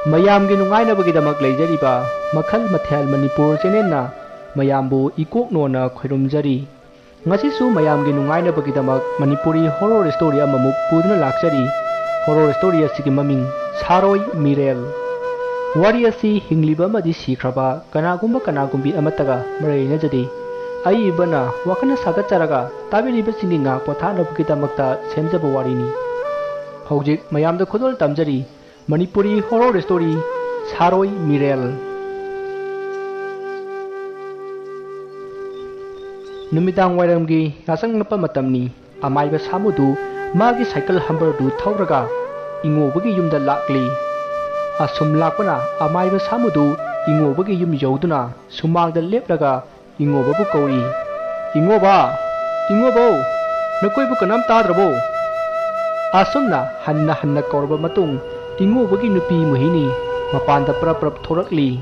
ꯃꯌꯥꯝꯒꯤ ꯅꯨꯡꯉꯥꯏꯅꯕꯒꯤꯗꯃꯛ ꯂꯩꯖꯔꯤꯕ ꯃꯈꯜ ꯃꯊꯦꯜ ꯃꯅꯤꯄꯨꯔ ꯆꯦꯅꯦꯜꯅ ꯃꯌꯥꯝꯕꯨ ꯏꯀꯣꯛꯅꯣꯅ ꯈꯣꯏꯔꯨꯝꯖꯔꯤ꯫ ꯉꯁꯤꯁꯨ ꯃꯌꯥꯝꯒꯤ ꯅꯨꯡꯉꯥꯏꯅꯕꯒꯤꯗꯃꯛ ꯃꯅꯤꯄꯨꯔꯤ ꯍꯣꯔꯔ ꯁ꯭ꯇꯣꯔꯤ ꯑꯃꯃꯨꯛ ꯄꯨꯗꯨꯅ ꯂꯥꯛꯆꯔꯤ꯫ ꯍꯣꯔꯔ ꯁ꯭ꯇꯣꯔꯤ ꯑꯁꯤꯒꯤ ꯃꯃꯤꯡ ꯁꯥꯔꯣꯏ ꯃꯤꯔꯦꯜ꯫ ꯋꯥꯔꯤ ꯑꯁꯤ ꯍꯤꯡꯂꯤꯕ ꯑꯃꯗꯤ ꯁꯤꯈ꯭ꯔꯕ ꯀꯅꯥꯒꯨꯝꯕꯤ ꯑꯃꯠꯇꯒ ꯃꯔꯤ ꯂꯩꯅꯖꯗꯦ꯫ ꯑꯏꯕꯅ ꯋꯥꯈꯜ ꯁꯥꯒꯠꯆꯔꯒ ꯇꯥꯕꯤꯔꯤꯕꯁꯤꯡꯒꯤ ꯉꯥꯛ ꯄꯣꯊꯥꯅꯕꯒꯤꯗꯃꯛꯇ ꯁꯦꯝꯖꯕ ꯋꯥꯔꯤꯅꯤ꯫ ꯍꯧꯖꯤꯛ ꯃꯌꯥꯝꯗ ꯈꯨꯗꯣꯜ ꯇꯝꯖꯔꯤ ꯃꯅꯤꯄꯨꯔꯤ ꯍꯣꯔꯔ ꯁ꯭ꯇꯣꯔꯤ ꯁꯥꯔꯣꯏ ꯃꯤꯔꯦꯜ꯫ ꯅꯨꯃꯤꯗꯥꯡ ꯋꯥꯏꯔꯝꯒꯤ ꯌꯥꯆꯪꯂꯛꯄ ꯃꯇꯝꯅꯤ꯫ ꯑꯃꯥꯏꯕ ꯁꯥꯃꯨꯗꯨ ꯃꯥꯒꯤ ꯁꯥꯏꯀꯜ ꯍꯝꯕꯔꯗꯨ ꯊꯧꯔꯒ ꯏꯉꯣꯕꯒꯤ ꯌꯨꯝꯗ ꯂꯥꯛꯂꯤ꯫ ꯑꯁꯨꯝ ꯂꯥꯛꯄꯅ ꯑꯃꯥꯏꯕ ꯁꯥꯃꯨꯗꯨ ꯏꯉꯣꯕꯒꯤ ꯌꯨꯝ ꯌꯧꯗꯨꯅ ꯁꯨꯃꯥꯡꯗ ꯂꯦꯞꯂꯒ ꯏꯉꯣꯕꯕꯨ ꯀꯧꯏ꯫ ꯏꯉꯣꯕ, ꯏꯉꯣꯕꯧ, ꯅꯈꯣꯏꯕꯨ ꯀꯅꯥꯝ ꯇꯥꯗ꯭ꯔꯕꯣ? ꯑꯁꯨꯝꯅ ꯍꯟꯅ ꯍꯟꯅ ꯀꯧꯔꯕ ꯃꯇꯨꯡ ꯏꯉꯣꯕꯒꯤ ꯅꯨꯄꯤ ꯃꯣꯍꯤꯅꯤ ꯃꯄꯥꯟꯗ ꯄ꯭ꯔꯞ ꯊꯣꯔꯛꯂꯤ꯫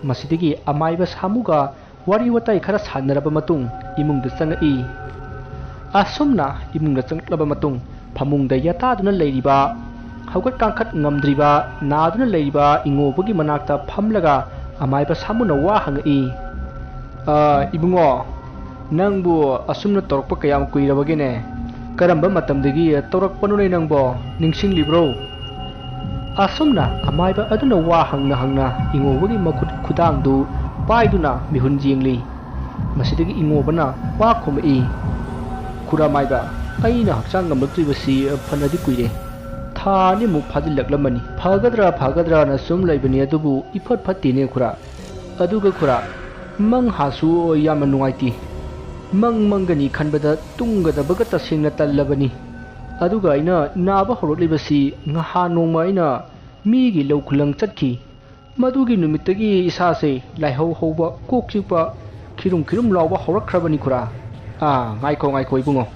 ꯃꯁꯤꯗꯒꯤ ꯑꯃꯥꯏꯕ ꯁꯥꯃꯨꯒ ꯋꯥꯔꯤ ꯋꯥꯇꯥꯏ ꯈꯔ ꯁꯥꯟꯅꯔꯕ ꯃꯇꯨꯡ ꯏꯃꯨꯡꯗ ꯆꯪꯉꯛꯏ꯫ ꯑꯁꯨꯝꯅ ꯏꯃꯨꯡꯗ ꯆꯪꯂꯛꯂꯕ ꯃꯇꯨꯡ ꯐꯃꯨꯡꯗ ꯌꯥꯇꯥꯗꯨꯅ ꯂꯩꯔꯤꯕ, ꯍꯧꯒꯠ ꯀꯥꯡꯈꯠ ꯉꯝꯗ꯭ꯔꯤꯕ, ꯅꯥꯗꯨꯅ ꯂꯩꯔꯤꯕ ꯏꯉꯣꯕꯒꯤ ꯃꯅꯥꯛꯇ ꯐꯝꯂꯒ ꯑꯃꯥꯏꯕ ꯁꯥꯃꯨꯅ ꯋꯥ ꯍꯪꯉꯛꯏ꯫ ꯏꯕꯨꯡꯉꯣ, ꯅꯪꯕꯨ ꯑꯁꯨꯝꯅ ꯇꯧꯔꯛꯄ ꯀꯌꯥꯝ ꯀꯨꯏꯔꯕꯒꯦꯅꯦ? ꯀꯔꯝꯕ ꯃꯇꯝꯗꯒꯤ ꯇꯧꯔꯛꯄꯅꯣꯅꯦ ꯅꯪꯕꯣ? ꯅꯤꯡꯁꯤꯡꯂꯤꯕ꯭ꯔꯣ? ꯑꯁꯨꯝꯅ ꯑꯃꯥꯏꯕ ꯑꯗꯨꯅ ꯋꯥ ꯍꯪꯅ ꯏꯉꯣꯕꯒꯤ ꯃꯈꯨꯠ ꯈꯨꯗꯥꯡꯗꯨ ꯄꯥꯏꯗꯨꯅ ꯃꯤꯍꯨꯟ ꯌꯦꯡꯂꯤ꯫ ꯃꯁꯤꯗꯒꯤ ꯏꯉꯣꯕꯅ ꯋꯥ ꯈꯨꯝꯃꯛꯏ꯫ ꯈꯨꯔꯥꯃꯥꯏꯕ, ꯑꯩꯅ ꯍꯛꯆꯥꯡ ꯉꯝꯂꯛꯇ꯭ꯔꯤꯕꯁꯤ ꯐꯅꯗꯤ ꯀꯨꯏꯔꯦ꯫ ꯊꯥ ꯑꯅꯤꯃꯨꯛ ꯐꯥꯖꯤꯜꯂꯛꯂꯝꯃꯅꯤ꯫ ꯐꯒꯗ꯭ꯔꯥꯅ ꯁꯨꯝ ꯂꯩꯕꯅꯤ, ꯑꯗꯨꯕꯨ ꯏꯐꯠ ꯐꯠꯇꯦꯅꯦ ꯈꯨꯔꯥ꯫ ꯑꯗꯨꯒ ꯈꯨꯔꯥ, ꯃꯪ ꯍꯥꯁꯨ ꯌꯥꯝꯅ ꯅꯨꯡꯉꯥꯏꯇꯦ꯫ ꯃꯪꯒꯅꯤ ꯈꯟꯕꯗ ꯇꯨꯝꯒꯗꯕꯒ ꯇꯁꯦꯡꯅ ꯇꯜꯂꯕꯅꯤ꯫ ꯑꯗꯨꯒ ꯑꯩꯅ ꯅꯥꯕ ꯍꯧꯔꯛꯂꯤꯕꯁꯤ ꯅꯍꯥꯟ ꯅꯣꯡꯃ ꯑꯩꯅ ꯃꯤꯒꯤ ꯂꯧ ꯈꯨꯂꯪ ꯆꯠꯈꯤ꯫ ꯃꯗꯨꯒꯤ ꯅꯨꯃꯤꯠꯇꯒꯤ ꯏꯁꯥꯁꯦ ꯂꯥꯏꯍꯧ ꯍꯧꯕ, ꯀꯣꯛ ꯆꯤꯛꯄ, ꯈꯤꯔꯨꯝ ꯂꯥꯎꯕ ꯍꯧꯔꯛꯈ꯭ꯔꯕꯅꯤ ꯈꯨꯔꯥ꯫ ꯉꯥꯏꯈꯣ ꯏꯕꯨꯡꯉꯣ,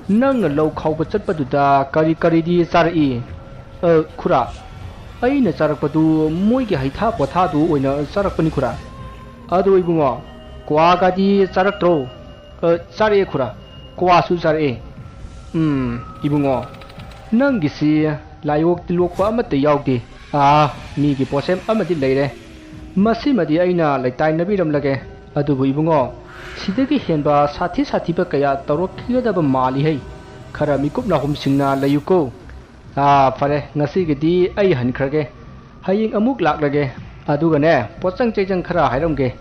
ꯅꯪꯅ ꯂꯧ ꯈꯥꯎꯕ ꯆꯠꯄꯗꯨꯗ ꯀꯔꯤꯗꯤ ꯆꯥꯔꯛꯏ? ꯈꯨꯔꯥ, ꯑꯩꯅ ꯆꯥꯔꯛꯄꯗꯨ ꯃꯣꯏꯒꯤ ꯍꯩꯊꯥ ꯄꯣꯊꯥꯗꯨ ꯑꯣꯏꯅ ꯆꯥꯔꯛꯄꯅꯤ ꯈꯨꯔꯥ꯫ ꯑꯗꯣ ꯏꯕꯨꯡꯉꯣ, ꯀ꯭ꯋꯥꯒꯗꯤ ꯆꯥꯔꯛꯇ꯭ꯔꯣ? ꯆꯥꯔꯛꯑꯦ ꯈꯨꯔꯥ, ꯀ꯭ꯋꯥꯁꯨ ꯆꯥꯔꯛꯑꯦ꯫ ꯏꯕꯨꯡꯉꯣ, ꯅꯪꯒꯤꯁꯤ ꯂꯥꯏꯑꯣꯛ ꯇꯤꯜꯂꯣꯛꯄ ꯑꯃꯠꯇ ꯌꯥꯎꯗꯦ꯫ ꯃꯤꯒꯤ ꯄꯣꯠꯁꯦꯝ ꯑꯃꯗꯤ ꯂꯩꯔꯦ꯫ ꯃꯁꯤꯃꯗꯤ ꯑꯩꯅ ꯂꯩꯇꯥꯏꯅꯕꯤꯔꯝꯂꯒꯦ꯫ ꯑꯗꯨꯕꯨ ꯏꯕꯨꯡꯉꯣ, ꯁꯤꯗꯒꯤ ꯍꯦꯟꯕ ꯁꯥꯊꯤꯕ ꯀꯌꯥ ꯇꯧꯔꯛꯈꯤꯒꯗꯕ ꯃꯥꯜꯂꯤꯍꯩ꯫ ꯈꯔ ꯃꯤꯀꯨꯞ ꯅꯥꯍꯨꯝꯁꯤꯡꯅ ꯂꯩꯌꯨꯀꯣ꯫ ꯐꯔꯦ, ꯉꯁꯤꯒꯤꯗꯤ ꯑꯩ ꯍꯟꯈ꯭ꯔꯒꯦ꯫ ꯍꯌꯦꯡ ꯑꯃꯨꯛ ꯂꯥꯛꯂꯒꯦ꯫ ꯑꯗꯨꯒꯅꯦ, ꯄꯣꯠꯆꯪ ꯆꯩꯖꯪ ꯈꯔ ꯍꯥꯏꯔꯝꯒꯦ꯫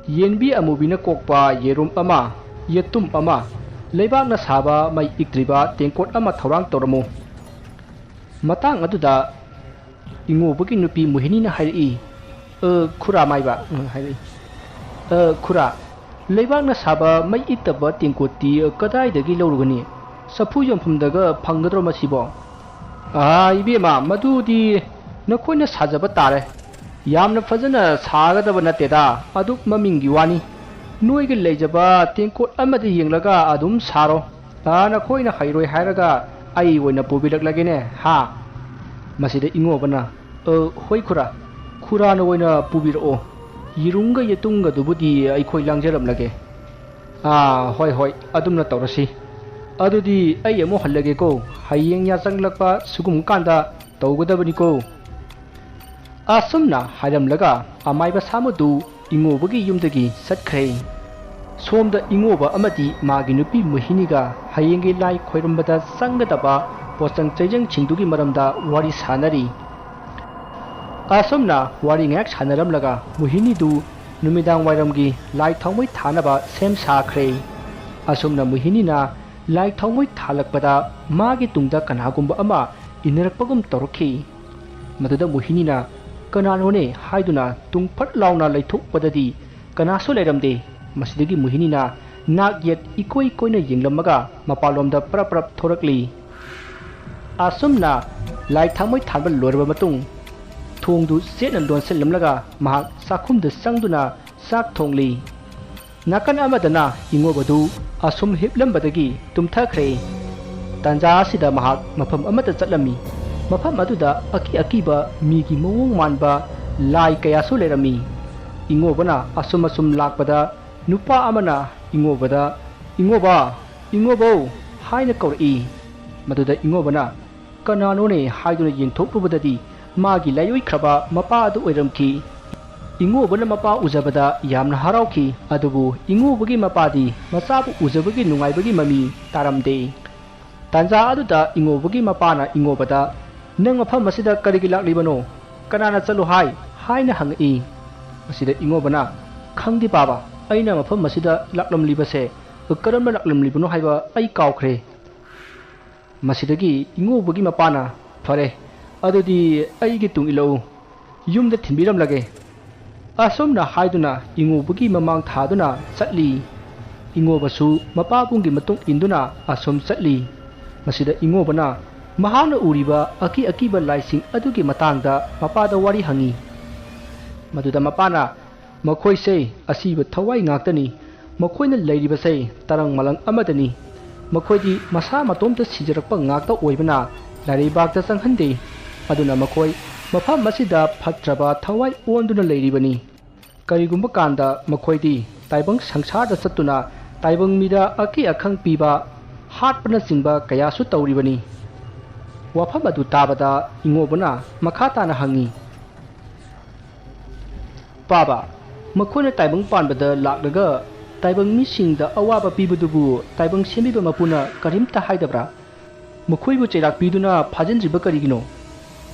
ꯌꯦꯟꯕꯤ ꯑꯃꯨꯕꯤꯅ ꯀꯣꯛꯄ ꯌꯦꯔꯨꯝ ꯑꯃ, ꯌꯦꯇꯨꯝ ꯑꯃ, ꯂꯩꯕꯥꯛꯅ ꯁꯥꯕ ꯃꯩ ꯏꯛꯇ꯭ꯔꯤꯕ ꯇꯦꯡꯀꯣꯠ ꯑꯃ ꯊꯧꯔꯥꯡ ꯇꯧꯔꯝꯃꯨ꯫ ꯃꯇꯥꯡ ꯑꯗꯨꯗ ꯏꯉꯣꯕꯒꯤ ꯅꯨꯄꯤ ꯃꯣꯍꯤꯅꯤꯅ ꯍꯥꯏꯔꯛꯏ꯫ ꯈꯨꯔꯥꯃꯥꯏꯕ, ꯍꯥꯏꯔꯛꯏ꯫ ꯈꯨꯔꯥ, ꯂꯩꯕꯥꯛꯅ ꯁꯥꯕ ꯃꯩ ꯏꯛꯇꯕ ꯇꯦꯡꯀꯣꯠꯇꯤ ꯀꯗꯥꯏꯗꯒꯤ ꯂꯧꯔꯨꯒꯅꯤ? ꯆꯐꯨ ꯌꯣꯟꯐꯝꯗꯒ ꯐꯪꯒꯗ꯭ꯔꯣ ꯃꯁꯤꯕꯣ? ꯏꯕꯦꯝꯃ, ꯃꯗꯨꯗꯤ ꯅꯈꯣꯏꯅ ꯁꯥꯖꯕ ꯇꯥꯔꯦ꯫ ꯌꯥꯝꯅ ꯐꯖꯅ ꯁꯥꯒꯗꯕ ꯅꯠꯇꯦꯗ, ꯑꯗꯨꯛ ꯃꯃꯤꯡꯒꯤ ꯋꯥꯅꯤ꯫ ꯅꯣꯏꯒꯤ ꯂꯩꯖꯕ ꯇꯦꯡꯀꯣꯠ ꯑꯃꯗ ꯌꯦꯡꯂꯒ ꯑꯗꯨꯝ ꯁꯥꯔꯣ꯫ ꯅꯈꯣꯏꯅ ꯍꯩꯔꯣꯏ ꯍꯥꯏꯔꯒ ꯑꯩ ꯑꯣꯏꯅ ꯄꯨꯕꯤꯔꯛꯂꯒꯦꯅꯦ꯫ ꯃꯁꯤꯗ ꯏꯉꯣꯕꯅ, ꯍꯣꯏ ꯈꯨꯔꯥ, ꯈꯨꯔꯥꯅ ꯑꯣꯏꯅ ꯄꯨꯕꯤꯔꯛꯑꯣ꯫ ꯌꯦꯔꯨꯝꯒ ꯌꯦꯇꯨꯝꯒꯗꯨꯕꯨꯗꯤ ꯑꯩꯈꯣꯏ ꯂꯥꯡꯖꯔꯝꯂꯒꯦ꯫ ꯍꯣꯏ, ꯑꯗꯨꯝꯅ ꯇꯧꯔꯁꯤ꯫ ꯑꯗꯨꯗꯤ ꯑꯩ ꯑꯃꯨꯛ ꯍꯜꯂꯒꯦꯀꯣ꯫ ꯍꯌꯦꯡ ꯌꯥꯆꯪꯂꯛꯄ ꯁꯨꯒꯨꯝ ꯀꯥꯟꯗ ꯇꯧꯒꯗꯕꯅꯤꯀꯣ꯫ ꯑꯁꯨꯝꯅ ꯍꯥꯏꯔꯝꯂꯒ ꯑꯃꯥꯏꯕ ꯁꯥꯃꯨꯗꯨ ꯏꯉꯣꯕꯒꯤ ꯌꯨꯝꯗꯒꯤ ꯆꯠꯈ꯭ꯔꯦ꯫ ꯁꯣꯝꯗ ꯏꯉꯣꯕ ꯑꯃꯗꯤ ꯃꯥꯒꯤ ꯅꯨꯄꯤ ꯃꯣꯍꯤꯅꯤꯒ ꯍꯌꯦꯡꯒꯤ ꯂꯥꯏ ꯈꯣꯏꯔꯝꯕꯗ ꯆꯪꯒꯗꯕ ꯄꯣꯠꯆꯪ ꯆꯩꯖꯪꯁꯤꯡꯗꯨꯒꯤ ꯃꯔꯝꯗ ꯋꯥꯔꯤ ꯁꯥꯟꯅꯔꯤ꯫ ꯑꯁꯨꯝꯅ ꯋꯥꯔꯤ ꯉꯥꯏꯍꯥꯛ ꯁꯥꯟꯅꯔꯝꯂꯒ ꯃꯣꯍꯤꯅꯤꯗꯨ ꯅꯨꯃꯤꯗꯥꯡ ꯋꯥꯏꯔꯝꯒꯤ ꯂꯥꯏ ꯊꯥꯎꯃꯩ ꯊꯥꯅꯕ ꯁꯦꯝ ꯁꯥꯈ꯭ꯔꯦ꯫ ꯑꯁꯨꯝꯅ ꯃꯣꯍꯤꯅꯤꯅ ꯂꯥꯏ ꯊꯥꯎꯃꯩ ꯊꯥꯜꯂꯛꯄꯗ ꯃꯥꯒꯤ ꯇꯨꯡꯗ ꯀꯅꯥꯒꯨꯝꯕ ꯑꯃ ꯏꯟꯅꯔꯛꯄꯒꯨꯝ ꯇꯧꯔꯛꯈꯤ꯫ ꯃꯗꯨꯗ ꯃꯣꯍꯤꯅꯤꯅ ꯀꯅꯥꯅꯣꯅꯦ ꯍꯥꯏꯗꯨꯅ ꯇꯨꯡ ꯐꯠ ꯂꯥꯎꯅ ꯂꯩꯊꯣꯛꯄꯗꯗꯤ ꯀꯅꯥꯁꯨ ꯂꯩꯔꯝꯗꯦ꯫ ꯃꯁꯤꯗꯒꯤ ꯃꯣꯍꯤꯅꯤꯅ ꯅꯥꯛ ꯌꯦꯠ ꯏꯀꯣꯏ ꯀꯣꯏꯅ ꯌꯦꯡꯂꯝꯃꯒ ꯃꯄꯥꯟꯂꯣꯝꯗ ꯄ꯭ꯔꯞ ꯊꯣꯔꯛꯂꯤ꯫ ꯑꯁꯨꯝꯅ ꯂꯥꯏ ꯊꯥꯎꯃꯩ ꯊꯥꯟꯕ ꯂꯣꯏꯔꯕ ꯃꯇꯨꯡ ꯊꯣꯡꯗꯨ ꯆꯦꯠꯅ ꯂꯣꯟꯁꯤꯜꯂꯝꯂꯒ ꯃꯍꯥꯛ ꯆꯥꯛꯈꯨꯝꯗ ꯆꯪꯗꯨꯅ ꯆꯥꯛ ꯊꯣꯡꯂꯤ꯫ ꯅꯥꯀꯟ ꯑꯃꯗꯅ ꯏꯉꯣꯕꯗꯨ ꯑꯁꯨꯝ ꯍꯤꯞꯂꯝꯕꯗꯒꯤ ꯇꯨꯝꯊꯈ꯭ꯔꯦ꯫ ꯇꯥꯟꯖꯥ ꯑꯁꯤꯗ ꯃꯍꯥꯛ ꯃꯐꯝ ꯑꯃꯗ ꯆꯠꯂꯝꯃꯤ꯫ ꯃꯐꯝ ꯑꯗꯨꯗ ꯑꯀꯤꯕ ꯃꯤꯒꯤ ꯃꯑꯣꯡ ꯃꯥꯟꯕ ꯂꯥꯏ ꯀꯌꯥꯁꯨ ꯂꯩꯔꯝꯃꯤ꯫ ꯏꯉꯣꯕꯅ ꯑꯁꯨꯝ ꯂꯥꯛꯄꯗ ꯅꯨꯄꯥ ꯑꯃꯅ ꯏꯉꯣꯕꯗ ꯏꯉꯣꯕꯧ ꯍꯥꯏꯅ ꯀꯧꯔꯛꯏ꯫ ꯃꯗꯨꯗ ꯏꯉꯣꯕꯅ ꯀꯅꯥꯅꯣꯅꯦ ꯍꯥꯏꯗꯨꯅ ꯌꯦꯡꯊꯣꯛꯂꯨꯕꯗꯗꯤ ꯃꯥꯒꯤ ꯂꯥꯏꯑꯣꯏꯈ꯭ꯔꯕ ꯃꯄꯥ ꯑꯗꯨ ꯑꯣꯏꯔꯝꯈꯤ꯫ ꯏꯉꯣꯕꯅ ꯃꯄꯥ ꯎꯖꯕꯗ ꯌꯥꯝꯅ ꯍꯔꯥꯎꯈꯤ, ꯑꯗꯨꯕꯨ ꯏꯉꯣꯕꯒꯤ ꯃꯄꯥꯗꯤ ꯃꯆꯥꯕꯨ ꯎꯖꯕꯒꯤ ꯅꯨꯡꯉꯥꯏꯕꯒꯤ ꯃꯃꯤ ꯇꯥꯔꯝꯗꯦ꯫ ꯇꯥꯟꯖꯥ ꯑꯗꯨꯗ ꯏꯉꯣꯕꯒꯤ ꯃꯄꯥꯅ ꯏꯉꯣꯕꯗ "ꯅꯪ ꯃꯐꯝ ꯑꯁꯤꯗ ꯀꯔꯤꯒꯤ ꯂꯥꯛꯂꯤꯕꯅꯣ? ꯀꯅꯥꯅ ꯆꯠꯂꯨ ꯍꯥꯏ?" ꯍꯥꯏꯅ ꯍꯪꯉꯛꯏ꯫ ꯃꯁꯤꯗ ꯏꯉꯣꯕꯅ "ꯈꯪꯗꯦ ꯕꯥꯕꯥ, ꯑꯩꯅ ꯃꯐꯝ ꯑꯁꯤꯗ ꯂꯥꯛꯂꯝꯂꯤꯕꯁꯦ ꯀꯔꯝꯅ ꯂꯥꯛꯂꯝꯂꯤꯕꯅꯣ ꯍꯥꯏꯕ ꯑꯩ ꯀꯥꯎꯈ꯭ꯔꯦ." ꯃꯁꯤꯗꯒꯤ ꯏꯉꯣꯕꯒꯤ ꯃꯄꯥꯅ "ꯐꯔꯦ, ꯑꯗꯨꯗꯤ ꯑꯩꯒꯤ ꯇꯨꯡ ꯏꯜꯂꯛꯎ, ꯌꯨꯝꯗ ꯊꯤꯟꯕꯤꯔꯝꯂꯒꯦ." ꯑꯁꯨꯝꯅ ꯍꯥꯏꯗꯨꯅ ꯏꯉꯣꯕꯒꯤ ꯃꯃꯥꯡ ꯊꯥꯗꯨꯅ ꯆꯠꯂꯤ꯫ ꯏꯉꯣꯕꯁꯨ ꯃꯄꯥꯕꯨꯡꯒꯤ ꯃꯇꯨꯡ ꯏꯟꯗꯨꯅ ꯑꯁꯨꯝ ꯆꯠꯂꯤ꯫ ꯃꯁꯤꯗ ꯏꯉꯣꯕꯅ ꯃꯍꯥꯛꯅ ꯎꯔꯤꯕ ꯑꯀꯤ ꯑꯀꯤꯕ ꯂꯥꯏꯁꯤꯡ ꯑꯗꯨꯒꯤ ꯃꯇꯥꯡꯗ ꯃꯄꯥꯗ ꯋꯥꯔꯤ ꯍꯪꯉꯤ꯫ ꯃꯗꯨꯗ ꯃꯄꯥꯅ "ꯃꯈꯣꯏꯁꯦ ꯑꯁꯤꯕ ꯊꯋꯥꯏ ꯉꯥꯛꯇꯅꯤ, ꯃꯈꯣꯏꯅ ꯂꯩꯔꯤꯕꯁꯦ ꯇꯔꯪ ꯃꯂꯪ ꯑꯃꯗꯅꯤ, ꯃꯈꯣꯏꯗꯤ ꯃꯁꯥ ꯃꯇꯣꯝꯇ ꯁꯤꯖꯔꯛꯄ ꯉꯥꯛꯇ ꯑꯣꯏꯕꯅ ꯂꯥꯏꯔꯩꯕꯥꯛꯇ ꯆꯪꯍꯟꯗꯦ, ꯑꯗꯨꯅ ꯃꯈꯣꯏ ꯃꯐꯝ ꯑꯁꯤꯗ ꯐꯠꯇ꯭ꯔꯕ ꯊꯋꯥꯏ ꯑꯣꯟꯗꯨꯅ ꯂꯩꯔꯤꯕꯅꯤ꯫ ꯀꯔꯤꯒꯨꯝꯕ ꯀꯥꯟꯗ ꯃꯈꯣꯏꯗꯤ ꯇꯥꯏꯕꯪ ꯁꯪꯁꯥꯔꯗ ꯆꯠꯇꯨꯅ ꯇꯥꯏꯕꯪ ꯃꯤꯗ ꯑꯀꯤ ꯑꯈꯪ ꯄꯤꯕ, ꯍꯥꯠꯄꯅꯆꯤꯡꯕ ꯀꯌꯥꯁꯨ ꯇꯧꯔꯤꯕꯅꯤ." ꯋꯥꯐꯝ ꯑꯗꯨ ꯇꯥꯕꯗ ꯏꯉꯣꯕꯅ ꯃꯈꯥ ꯇꯥꯅ ꯍꯪꯉꯤ, "ꯕꯥꯕꯥ, ꯃꯈꯣꯏꯅ ꯇꯥꯏꯕꯪ ꯄꯥꯟꯕꯗ ꯂꯥꯛꯂꯒ ꯇꯥꯏꯕꯪ ꯃꯤꯁꯤꯡꯗ ꯑꯋꯥꯕ ꯄꯤꯕꯗꯨꯕꯨ ꯇꯥꯏꯕꯪ ꯁꯦꯝꯕꯤꯕ ꯃꯄꯨꯅ ꯀꯔꯤꯝꯇ ꯍꯥꯏꯗꯕ꯭ꯔꯥ? ꯃꯈꯣꯏꯕꯨ ꯆꯩꯔꯥꯛ ꯄꯤꯗꯨꯅ ꯐꯥꯖꯤꯟꯗ꯭ꯔꯤꯕ ꯀꯔꯤꯒꯤꯅꯣ?"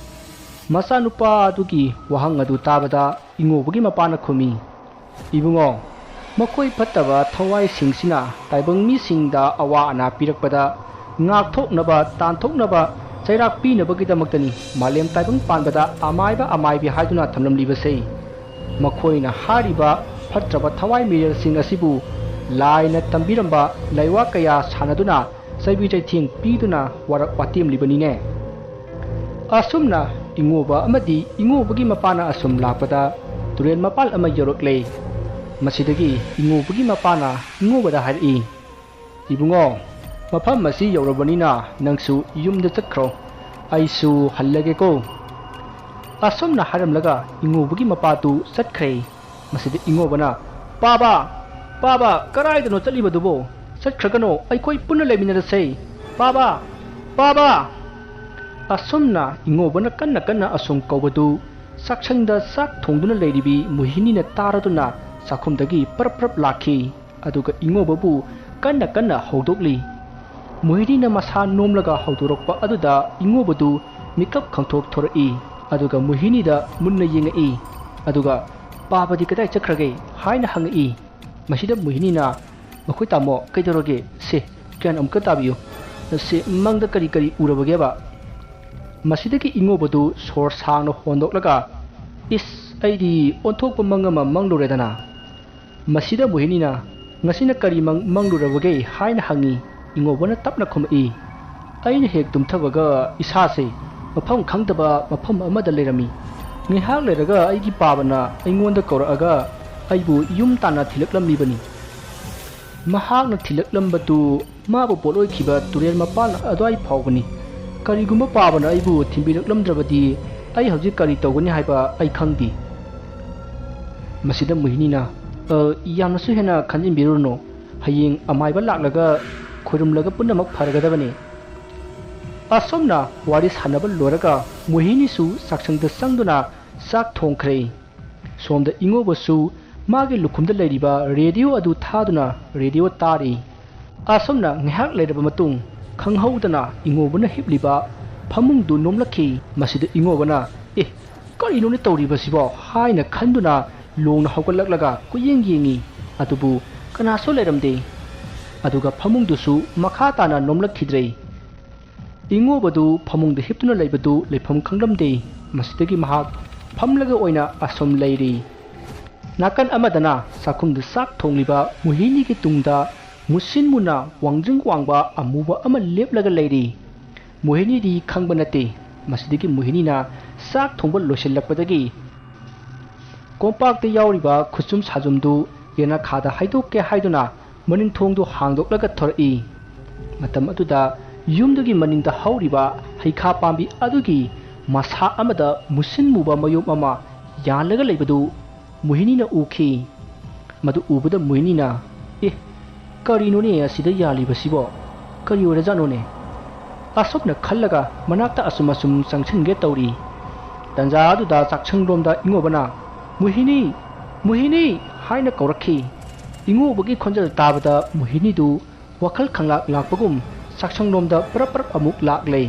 ꯃꯆꯥꯅꯨꯄꯥ ꯑꯗꯨꯒꯤ ꯋꯥꯍꯪ ꯑꯗꯨ ꯇꯥꯕꯗ ꯏꯉꯣꯕꯒꯤ ꯃꯄꯥꯅ ꯈꯨꯝꯃꯤ, "ꯏꯕꯨꯡꯉꯣ, ꯃꯈꯣꯏ ꯐꯠꯇꯕ ꯊꯋꯥꯏꯁꯤꯡꯁꯤꯅ ꯇꯥꯏꯕꯪ ꯃꯤꯁꯤꯡꯗ ꯑꯋꯥ ꯑꯅꯥ ꯄꯤꯔꯛꯄꯗ ꯉꯥꯛꯊꯣꯛꯅꯕ, ꯇꯥꯟꯊꯣꯛꯅꯕ, ꯆꯩꯔꯥꯛ ꯄꯤꯅꯕꯒꯤꯗꯃꯛꯇꯅꯤ ꯃꯥꯂꯦꯝ ꯇꯥꯏꯕꯪ ꯄꯥꯟꯕꯗ ꯑꯃꯥꯏꯕ ꯑꯃꯥꯏꯕꯤ ꯍꯥꯏꯗꯨꯅ ꯊꯝꯂꯝꯂꯤꯕꯁꯦ꯫ ꯃꯈꯣꯏꯅ ꯍꯥꯏꯔꯤꯕ ꯐꯠꯇ꯭ꯔꯕ ꯊꯋꯥꯏ ꯃꯤꯔꯦꯜꯁꯤꯡ ꯑꯁꯤꯕꯨ ꯂꯥꯏꯅ ꯇꯝꯕꯤꯔꯝꯕ ꯂꯩꯋꯥ ꯀꯌꯥ ꯁꯥꯟꯅꯗꯨꯅ ꯆꯩꯕꯤ ꯆꯩꯊꯦꯡ ꯄꯤꯗꯨꯅ ꯋꯥꯔꯛ ꯋꯥꯇꯦꯝꯂꯤꯕꯅꯤꯅꯦ." ꯑꯁꯨꯝꯅ ꯏꯉꯣꯕ ꯑꯃꯗꯤ ꯏꯉꯣꯕꯒꯤ ꯃꯄꯥꯅ ꯑꯁꯨꯝ ꯂꯥꯛꯄꯗ ꯇꯨꯔꯦꯜ ꯃꯄꯥꯜ ꯑꯃ ꯌꯧꯔꯛꯂꯦ꯫ ꯃꯁꯤꯗꯒꯤ ꯏꯉꯣꯕꯒꯤ ꯃꯄꯥꯅ ꯏꯉꯣꯕꯗ ꯍꯥꯏꯔꯛꯏ, "ꯏꯕꯨꯡꯉꯣ, ꯃꯐꯝ ꯑꯁꯤ ꯌꯧꯔꯕꯅꯤꯅ ꯅꯪꯁꯨ ꯌꯨꯝꯗ ꯆꯠꯈ꯭ꯔꯣ, ꯑꯩꯁꯨ ꯍꯜꯂꯒꯦꯀꯣ." ꯑꯁꯨꯝꯅ ꯍꯥꯏꯔꯝꯂꯒ ꯏꯉꯣꯕꯒꯤ ꯃꯄꯥꯗꯨ ꯆꯠꯈ꯭ꯔꯦ꯫ ꯃꯁꯤꯗ ꯏꯉꯣꯕꯅ "ꯕꯥꯕꯥ, ꯕꯥꯕꯥ, ꯀꯔꯥꯏꯗꯅꯣ ꯆꯠꯂꯤꯕꯗꯨꯕꯣ? ꯆꯠꯈ꯭ꯔꯒꯅꯣ, ꯑꯩꯈꯣꯏ ꯄꯨꯟꯅ ꯂꯩꯃꯤꯟꯅꯔꯁꯦ, ꯕꯥꯕꯥ, ꯕꯥꯕꯥ." ꯑꯁꯨꯝꯅ ꯏꯉꯣꯕꯅ ꯀꯟꯅ ꯀꯟꯅ ꯑꯁꯨꯝ ꯀꯧꯕꯗꯨ ꯆꯥꯛꯁꯪꯗ ꯆꯥꯛ ꯊꯣꯡꯗꯨꯅ ꯂꯩꯔꯤꯕꯤ ꯃꯣꯍꯤꯅꯤꯅ ꯇꯥꯔꯗꯨꯅ ꯆꯥꯛꯈꯨꯝꯗꯒꯤ ꯄꯔꯞ ꯄꯔꯞ ꯂꯥꯛꯈꯤ, ꯑꯗꯨꯒ ꯏꯉꯣꯕꯕꯨ ꯀꯟꯅ ꯀꯟꯅ ꯍꯧꯗꯣꯛꯂꯤ꯫ ꯃꯣꯍꯤꯅꯤꯅ ꯃꯁꯥ ꯅꯣꯝꯂꯒ ꯍꯧꯗꯣꯔꯛꯄ ꯑꯗꯨꯗ ꯏꯉꯣꯕꯗꯨ ꯃꯤꯀꯞ ꯈꯪꯊꯣꯛ ꯊꯣꯔꯛꯏ, ꯑꯗꯨꯒ ꯃꯣꯍꯤꯅꯤꯗ ꯃꯨꯟꯅ ꯌꯦꯡꯉꯛꯏ, ꯑꯗꯨꯒ "ꯕꯥꯕꯥꯗꯤ ꯀꯗꯥꯏ ꯆꯠꯈ꯭ꯔꯒꯦ?" ꯍꯥꯏꯅ ꯍꯪꯉꯛꯏ꯫ ꯃꯁꯤꯗ ꯃꯣꯍꯤꯅꯤꯅ "ꯃꯈꯣꯏ ꯇꯥꯃꯣ, ꯀꯩꯗꯧꯔꯒꯦ? ꯁꯦ, ꯒ꯭ꯌꯥꯟ ꯑꯃꯨꯛꯀ ꯇꯥꯕꯤꯌꯨ, ꯁꯦ, ꯃꯪꯗ ꯀꯔꯤ ꯀꯔꯤ ꯎꯔꯕꯒꯦꯕ?" ꯃꯁꯤꯗꯒꯤ ꯏꯉꯣꯕꯗꯨ ꯁꯣꯔ ꯁꯥꯡꯅ ꯍꯣꯟꯗꯣꯛꯂꯒ "ꯏꯁ, ꯑꯩꯗꯤ ꯑꯣꯟꯊꯣꯛꯄ ꯃꯪ ꯑꯃ ꯃꯪꯂꯨꯔꯦꯗꯅ." ꯃꯁꯤꯗ ꯃꯣꯍꯤꯅꯤꯅ "ꯉꯁꯤꯅ ꯀꯔꯤ ꯃꯪꯂꯨꯔꯕꯒꯦ?" ꯍꯥꯏꯅ ꯍꯪꯉꯤ꯫ ꯏꯉꯣꯕꯅ ꯇꯞꯅ ꯈꯨꯝꯃꯛꯏ, "ꯑꯩꯅ ꯍꯦꯛ ꯇꯨꯝꯊꯕꯒ ꯏꯁꯥꯁꯦ ꯃꯐꯝ ꯈꯪꯗꯕ ꯃꯐꯝ ꯑꯃꯗ ꯂꯩꯔꯝꯃꯤ꯫ ꯉꯥꯏꯍꯥꯛ ꯂꯩꯔꯒ ꯑꯩꯒꯤ ꯕꯥꯕꯥꯅ ꯑꯩꯉꯣꯟꯗ ꯀꯧꯔꯛꯑꯒ ꯑꯩꯕꯨ ꯌꯨꯝ ꯇꯥꯟꯅ ꯊꯤꯜꯂꯛꯂꯝꯂꯤꯕꯅꯤ꯫ ꯃꯍꯥꯛꯅ ꯊꯤꯜꯂꯛꯂꯝꯕꯗꯨ ꯃꯥꯕꯨ ꯄꯣꯠꯂꯣꯏꯈꯤꯕ ꯇꯨꯔꯦꯜ ꯃꯄꯥꯟ ꯑꯗꯨꯋꯥꯏ ꯐꯥꯎꯕꯅꯤ꯫ ꯀꯔꯤꯒꯨꯝꯕ ꯕꯥꯕꯥꯅ ꯑꯩꯕꯨ ꯊꯤꯟꯕꯤꯔꯛꯂꯝꯗ꯭ꯔꯕꯗꯤ ꯑꯩ ꯍꯧꯖꯤꯛ ꯀꯔꯤ ꯇꯧꯒꯅꯤ ꯍꯥꯏꯕ ꯑꯩ ꯈꯪꯗꯦ." ꯃꯁꯤꯗ ꯃꯣꯍꯤꯅꯤꯅ "ꯌꯥꯝꯅꯁꯨ ꯍꯦꯟꯅ ꯈꯟꯖꯤꯟꯕꯤꯔꯨꯅꯨ, ꯍꯌꯦꯡ ꯑꯃꯥꯏꯕ ꯂꯥꯛꯂꯒ ꯈꯣꯏꯔꯨꯝꯂꯒ ꯄꯨꯝꯅꯃꯛ ꯐꯔꯒꯗꯕꯅꯤ." ꯑꯁꯨꯝꯅ ꯋꯥꯔꯤ ꯁꯥꯟꯅꯕ ꯂꯣꯏꯔꯒ ꯃꯣꯍꯤꯅꯤꯁꯨ ꯆꯥꯛꯁꯪꯗ ꯆꯪꯗꯨꯅ ꯆꯥꯛ ꯊꯣꯡꯈ꯭ꯔꯦ꯫ ꯁꯣꯝꯗ ꯏꯉꯣꯕꯁꯨ ꯃꯥꯒꯤ ꯂꯨꯈꯨꯝꯗ ꯂꯩꯔꯤꯕ ꯔꯦꯗꯤꯑꯣ ꯑꯗꯨ ꯊꯥꯗꯨꯅ ꯔꯦꯗꯤꯑꯣ ꯇꯥꯔꯤ꯫ ꯑꯁꯨꯝꯅ ꯉꯥꯏꯍꯥꯛ ꯂꯩꯔꯕ ꯃꯇꯨꯡ ꯈꯪꯍꯧꯗꯅ ꯏꯉꯣꯕꯅ ꯍꯤꯞꯂꯤꯕ ꯐꯃꯨꯡꯗꯨ ꯅꯣꯝꯂꯛꯈꯤ꯫ ꯃꯁꯤꯗ ꯏꯉꯣꯕꯅ "ꯑꯦ, ꯀꯔꯤꯅꯣꯅꯦ ꯇꯧꯔꯤꯕꯁꯤꯕꯣ?" ꯍꯥꯏꯅ ꯈꯟꯗꯨꯅ ꯂꯣꯡꯅ ꯍꯧꯒꯠꯂꯛꯂꯒ ꯀꯨꯌꯦꯡ ꯌꯦꯡꯉꯤ, ꯑꯗꯨꯕꯨ ꯀꯅꯥꯁꯨ ꯂꯩꯔꯝꯗꯦ꯫ ꯑꯗꯨꯒ ꯐꯃꯨꯡꯗꯨꯁꯨ ꯃꯈꯥ తాꯅ ꯅꯣꯝꯂꯛꯈꯤꯗ꯭ꯔꯦ꯫ ꯏꯉꯣꯕꯗꯨ ꯐꯃꯨꯡꯗ ꯍꯤꯞꯇꯨꯅ ꯂꯩꯕꯗꯨ ꯂꯩꯐꯝ ꯈꯪꯂꯝꯗꯦ꯫ ꯃꯁꯤꯗꯒꯤ ꯃꯍꯥꯛ ꯐꯝꯂꯒ ꯑꯣꯏꯅ ꯑꯁꯨꯝ ꯂꯩꯔꯤ꯫ ꯅꯥꯀꯟ ꯑꯃꯗꯅ ꯆꯥꯛꯈꯨꯝꯗ ꯆꯥꯛ ꯊꯣꯡꯂꯤꯕ ꯃꯣꯍꯤꯅꯤꯒꯤ ꯇꯨꯡꯗ ꯃꯨꯁꯤꯟ ꯃꯨꯅ ꯋꯥꯡꯖꯤꯡ ꯋꯥꯡꯕ ꯑꯃꯨꯕ ꯑꯃ ꯂꯦꯞꯂꯒ ꯂꯩꯔꯤ꯫ ꯃꯣꯍꯤꯅꯤꯗꯤ ꯈꯪꯕ ꯅꯠꯇꯦ꯫ ꯃꯁꯤꯗꯒꯤ ꯃꯣꯍꯤꯅꯤꯅ ꯆꯥꯛ ꯊꯣꯡꯕ ꯂꯣꯏꯁꯤꯜꯂꯛꯄꯗꯒꯤ ꯀꯣꯝꯄꯥꯛꯇ ꯌꯥꯎꯔꯤꯕ ꯈꯨꯠꯆꯨꯝ ꯁꯥꯖꯨꯝꯗꯨ ꯌꯦꯅꯈꯥꯗ ꯍꯩꯗꯣꯛꯀꯦ ꯍꯥꯏꯗꯨꯅ ꯃꯅꯤꯡꯊꯣꯡꯗꯨ ꯍꯥꯡꯗꯣꯛꯂꯒ ꯊꯣꯔꯛꯏ꯫ ꯃꯇꯝ ꯑꯗꯨꯗ ꯌꯨꯝꯗꯨꯒꯤ ꯃꯅꯤꯡꯗ ꯍꯧꯔꯤꯕ ꯍꯩꯈꯥ ꯄꯥꯝꯕꯤ ꯑꯗꯨꯒꯤ ꯃꯁꯥ ꯑꯃꯗ ꯃꯨꯁꯤꯟ ꯃꯨꯕ ꯃꯌꯨꯝ ꯑꯃ ꯌꯥꯜꯂꯒ ꯂꯩꯕꯗꯨ ꯃꯣꯍꯤꯅꯤꯅ ꯎꯈꯤ꯫ ꯃꯗꯨ ꯎꯕꯗ ꯃꯣꯍꯤꯅꯤꯅ "ꯑꯦ, ꯀꯔꯤꯅꯣꯅꯦ ꯑꯁꯤꯗ ꯌꯥꯜꯂꯤꯕꯁꯤꯕꯣ? ꯀꯔꯤ ꯑꯣꯏꯔꯖꯥꯠꯅꯣꯅꯦ?" ꯑꯁꯨꯝꯅ ꯈꯜꯂꯒ ꯃꯅꯥꯛꯇ ꯑꯁꯨꯝ ꯆꯪꯁꯤꯟꯒꯦ ꯇꯧꯔꯤ꯫ ꯇꯟꯖꯥ ꯑꯗꯨꯗ ꯆꯥꯛꯁꯪꯂꯣꯝꯗ ꯏꯉꯣꯕꯅ ꯃꯣꯍꯤꯅꯤ ꯃꯣꯍꯤꯅꯤ ꯍꯥꯏꯅ ꯀꯧꯔꯛꯈꯤ꯫ ꯏꯉꯣꯕꯒꯤ ꯈꯣꯟꯖꯦꯜ ꯇꯥꯕꯗ ꯃꯣꯍꯤꯅꯤꯗꯨ ꯋꯥꯈꯜ ꯈꯪꯂꯥꯛ ꯂꯥꯛꯄꯒꯨꯝ ꯆꯥꯛꯁꯪꯂꯣꯝꯗ ꯄꯔꯞ ꯄꯔꯞ ꯑꯃꯨꯛ ꯂꯥꯛꯂꯦ꯫